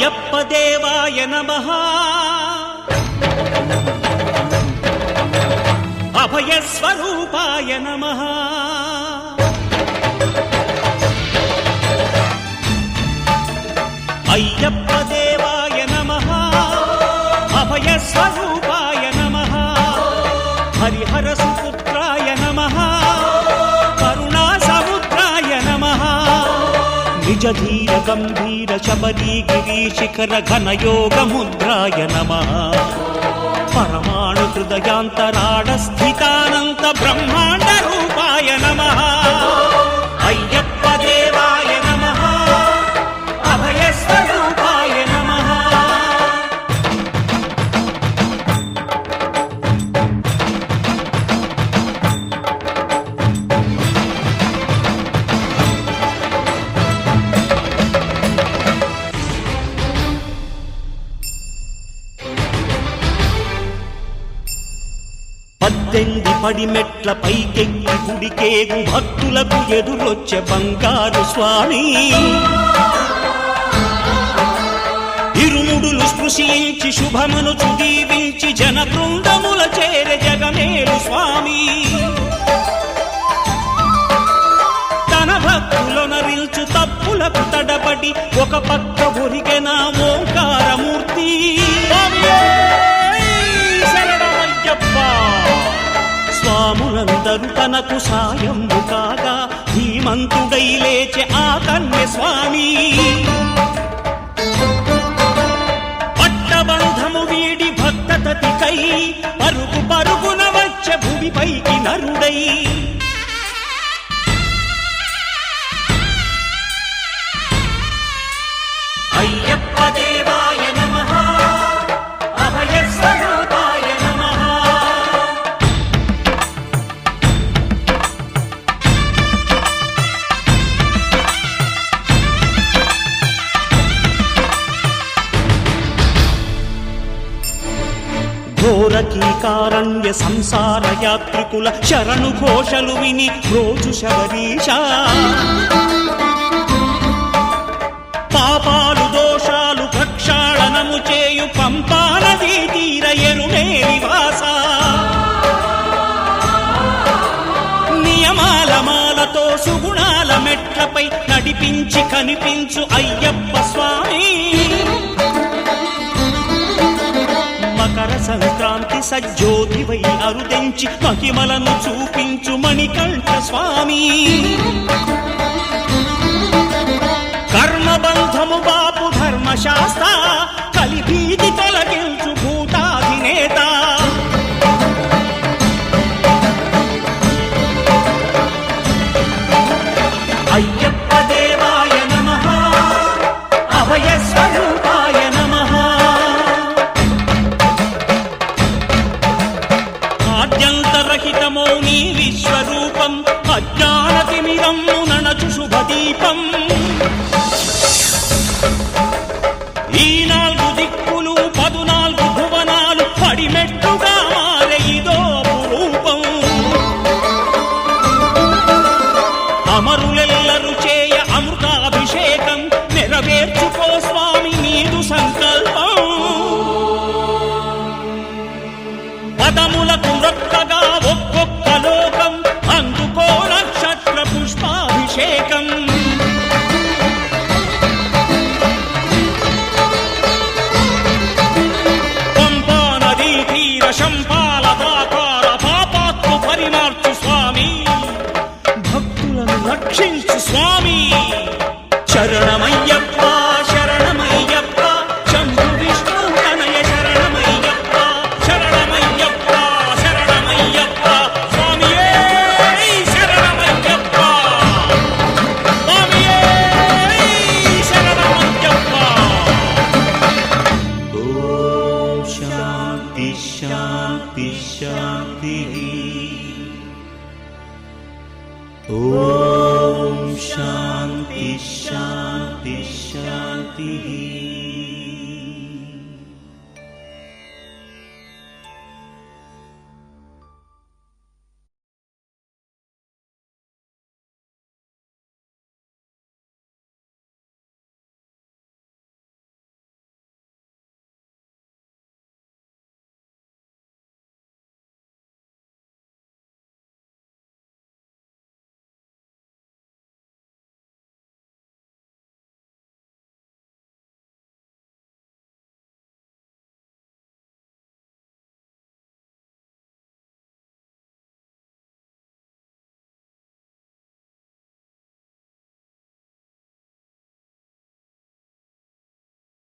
అయ్యప్ప దేవాయ నమః అభయ స్వరూపాయ నమః అయ్యప్ప దేవాయ నమః అభయ స్వరూపాయ నమః హరిహర సుపుత్రాయ నమః కరుణా సముద్రాయ నమః నిజ ధీర గంభీర శబరీ గిరి శిఖర ఘనయోగ ముద్రాయ నమః పరమాణు హృదయాంతరాడ స్థితానంత బ్రహ్మాండ రూపాయ నమః అయ్యప్ప దేవాయ నమః అభయ స్వరూపాయ నమః పద్దెంది పడిమెట్ల పైకెక్కి గుడికేగు భక్తులకు ఎదురొచ్చే బంగారు స్వామి ఇరుముడులు స్పృశించి శుభమనుచు దీవించి జన బృందముల చేరే జగమేలు స్వామి తన భక్తులొనరిల్చు తప్పులకు తడబడి ఒక పక్క ఒరిగెన ఓంకారమూర్తి స్వాములందరూ తనకు సాయము కాగా ధీమంతుడై లేచే ఆ కన్య స్వామి పట్టబంధము వీడి భక్తతతికై పరుగు పరుగున వచ్చే భూమిపైకి నరుడై అయ్యప్ప దేవాయ నమః అభయ స్వరూపాయ నమః ఘోరకీకారణ్య సంసార యాత్రికుల శరణు ఘోషలు విని రోజు శబరీష పాపాలు దోషాలు ప్రక్షాళనము చేయు పంపానదీ తీర ఎరుమే నివాస నియమాల మాలతో సుగుణాల మెట్లపై నడిపించి కనిపించు అయ్యప్ప స్వామి మకర సంక్రాంతి సజ్జోతివై అరుదెంచి మహిమలను చూపించు మణికంఠ స్వామి కర్మబంధము బాపు ధర్మశాస్త్ర కలిభీతి తొలగించు భూతాధినేత అయ్యప్ప దేవాయ నమః అభయ స్వరూపాయ నమః ఆద్యంతరహితమో నీ విశ్వరూపం అజ్ఞానతిమిరమ్ము ననచు శుభదీపం ఈ 4 దిక్కులు 14 భువనాలు పడిమెట్టుగా మారే ఇదో రూపం అమరులెల్లరు చేయ అమృతాభిషేకం నెరవేర్చుకో స్వామి నీదు సంకల్పం పదములకు రొక్కగా ఒక్కొక్క లోకం అందుకో నక్షత్ర పుష్పాభిషేకం పంపా నదీ తీర శంపాల దాకార పాపాత్ము పరిమార్చు స్వామి భక్తులను రక్షించు స్వామి శరణమయ్యప్ప శరణమయ్యప్ప శంభు విష్ణు తనయ శరణమయ్యప్ప శరణమయ్యప్ప శరణమయ్యప్ప స్వామియే శరణమయ్యప్ప స్వామియే శరణమయ్యప్ప ఓం శాంతి శాంతి శాంతి